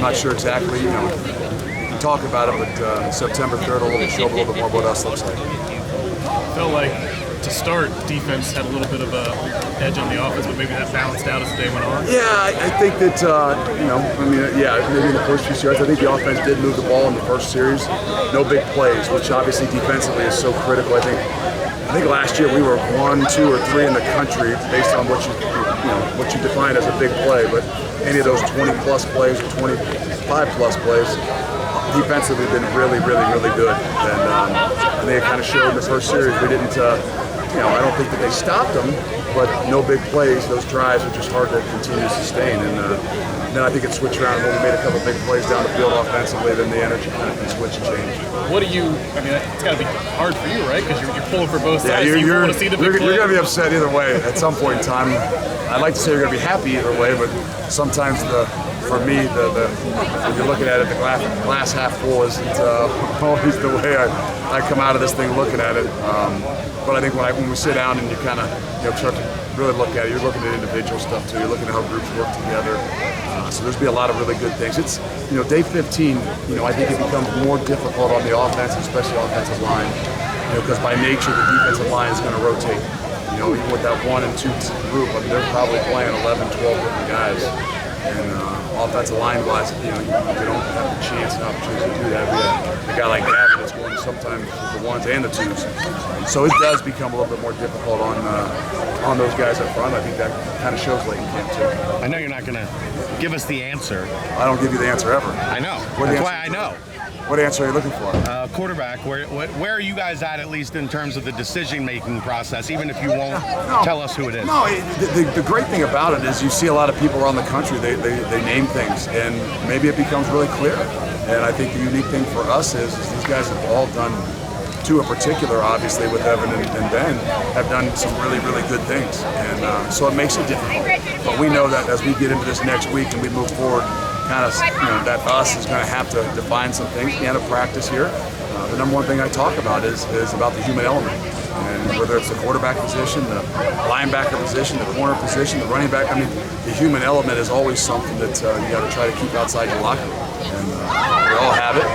not sure exactly, we can talk about it, but September 3rd will show a little bit more what us looks like. Felt like to start, defense had a little bit of a edge on the offense, but maybe that balanced out as the day went on. Yeah, I think that maybe in the first few series, I think the offense did move the ball in the first series. No big plays, which obviously defensively is so critical. I think last year we were 1, 2, or 3 in the country based on what you define as a big play. But any of those 20-plus plays or 25-plus plays, defensively been really, really, really good. And I think it kind of showed in the first series. We didn't. I don't think that they stopped them, but no big plays. Those drives are just hard to continue to sustain. And then I think it switched around when we made a couple big plays down the field offensively. Then the energy kind of switched and changed. It's got to be hard for you, right? Because you're pulling for both sides. Yeah, you want to see the big play. You're going to be upset either way at some point in time. I'd like to say you're going to be happy either way, but sometimes for me, when you're looking at it, the glass half full isn't always the way I come out of this thing looking at it. But I think when we sit down and you kind of start to really look at it, you're looking at individual stuff too. You're looking at how groups work together. So there's be a lot of really good things. It's day 15. I think it becomes more difficult on the offense, especially offensive line. Because by nature the defensive line is going to rotate. Even with that 1 and 2 group, they're probably playing 11, 12 different guys. And offensive line-wise, we don't have the chance and opportunity to do that. We have a guy like Gavin that's going sometimes with the 1s and the 2s. So it does become a little bit more difficult on those guys up front. I think that kind of shows late in camp too. I know you're not going to give us the answer. I don't give you the answer ever. I know. That's why I know. What answer are you looking for? Quarterback, where are you guys at least in terms of the decision-making process, even if you won't tell us who it is? No, the great thing about it is you see a lot of people around the country, they name things, and maybe it becomes really clear. And I think the unique thing for us is these guys have all done, two in particular, obviously, with Evan and Ben, have done some really, really good things. And so it makes it difficult. But we know that as we get into this next week and we move forward, that us is going to have to define some things. The end of practice here. The number one thing I talk about is about the human element, and whether it's the quarterback position, the linebacker position, the corner position, the running back. The human element is always something that you got to try to keep outside your locker room, and we all have it.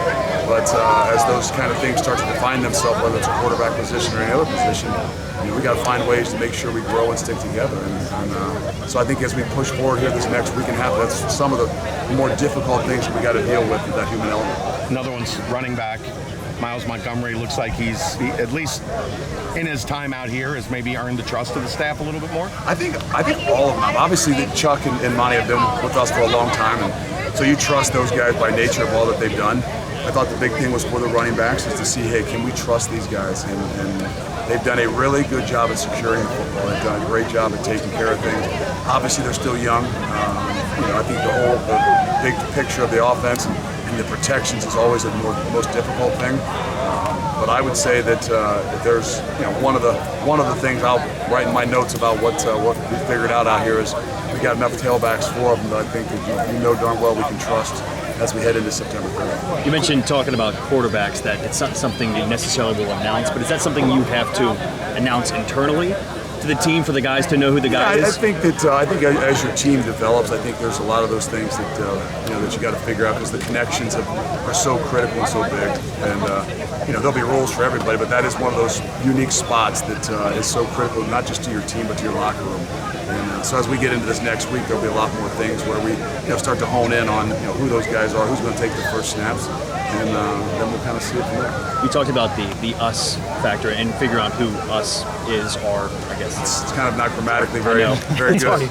But as those kind of things start to define themselves, whether it's a quarterback position or any other position, we got to find ways to make sure we grow and stick together. And so I think as we push forward here this next week and a half, that's some of the more difficult things that we got to deal with that human element. Another one's running back. Miles Montgomery looks like he at least in his time out here, has maybe earned the trust of the staff a little bit more. I think all of them have. Obviously, Chuck and Monty have been with us for a long time, and so you trust those guys by nature of all that they've done. I thought the big thing was for the running backs is to see, hey, can we trust these guys? And they've done a really good job at securing the football. They've done a great job at taking care of things. Obviously, they're still young. I think the big picture of the offense and the protections is always the most difficult thing. But I would say that if there's one of the things I'll write in my notes about what we figured out here is we got enough tailbacks for them that I think that you know darn well we can trust as we head into September 3rd. You mentioned talking about quarterbacks, that it's not something you necessarily will announce, but is that something you have to announce internally to the team for the guys to know who the guy is? I think as your team develops, I think there's a lot of those things that that you got to figure out, because the connections are so critical and so big. And there'll be rules for everybody, but that is one of those unique spots that is so critical, not just to your team but to your locker room. And so as we get into this next week, there'll be a lot more things where we start to hone in on who those guys are, who's going to take the first snaps, and then we'll kind of see it from there. You talked about the us factor and figure out who us is, or I guess it's kind of not grammatically very good.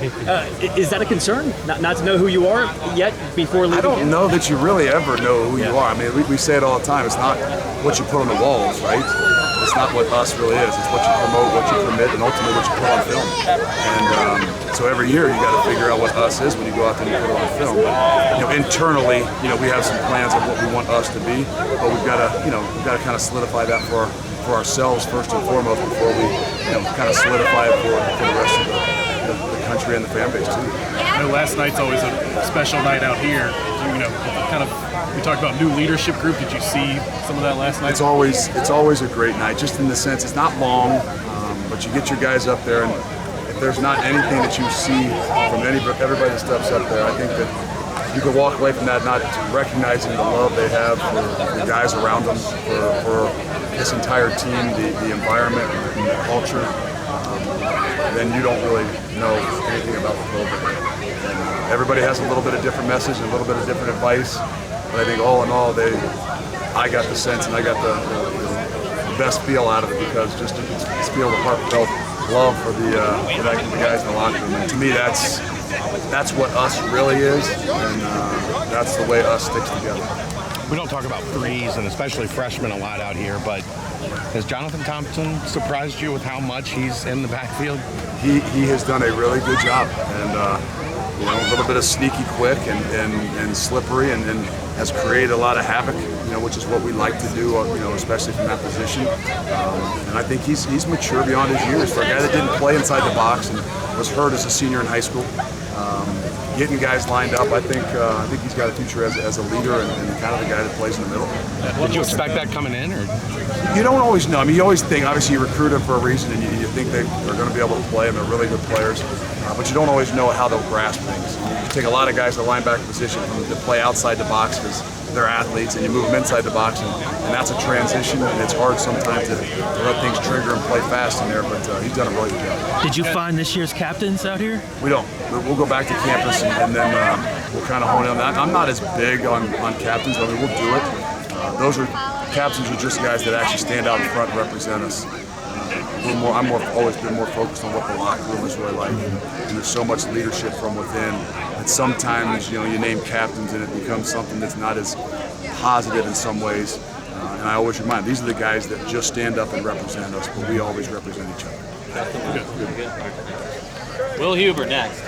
Is that a concern? Not to know who you are yet before leaving? I don't know that you really ever know who you are. We say it all the time. It's not what you put on the walls, right? It's not what us really is. It's what you promote, what you permit, and ultimately what you put on film. And so every year you got to figure out what us is when you go out there and you put it on film. But internally, we have some plans of what we want us to be, but we've got to kind of solidify that for ourselves first and foremost before we kind of solidify it for the rest of the country and the fan base too. I know last night's always a special night out here. We talked about new leadership group. Did you see some of that last night? It's always a great night, just in the sense it's not long, but you get your guys up there, and if there's not anything that you see from everybody that steps up there, I think that you can walk away from that not recognizing the love they have for the guys around them, for this entire team, the environment and the culture, then you don't really know anything about the program. And everybody has a little bit of different message and a little bit of different advice, but I think all in all, I got the sense and I got the best feel out of it, because just to feel the heartfelt love for the guys in the locker room. And to me, that's what us really is, and that's the way us sticks together. We don't talk about threes, and especially freshmen, a lot out here, but has Jonathan Thompson surprised you with how much he's in the backfield? He has done a really good job, and a little bit of sneaky quick and slippery, and has created a lot of havoc, which is what we like to do, especially from that position. And I think he's mature beyond his years. For a guy that didn't play inside the box and was hurt as a senior in high school, getting guys lined up, I think he's got a future as a leader and kind of the guy that plays in the middle. Did you expect that coming in, or? You don't always know. I mean, you always think, obviously you recruit them for a reason, and you think they're going to be able to play, and they're really good players, but you don't always know how they'll grasp things. You take a lot of guys in the linebacker position that play outside the box because they're athletes, and you move them inside the box, and that's a transition, and it's hard sometimes to let things trigger and play fast in there, but he's done a really good job. Did you find this year's captains out here? We don't. We'll go back to campus, and then we'll kind of hone in on that. I'm not as big on captains, but we'll do it. Captains are just guys that actually stand out in front and represent us. I'm always been more focused on what the locker room is really like, and there's so much leadership from within that sometimes you name captains and it becomes something that's not as positive in some ways. And I always remind these are the guys that just stand up and represent us, but we always represent each other. Will Huber next.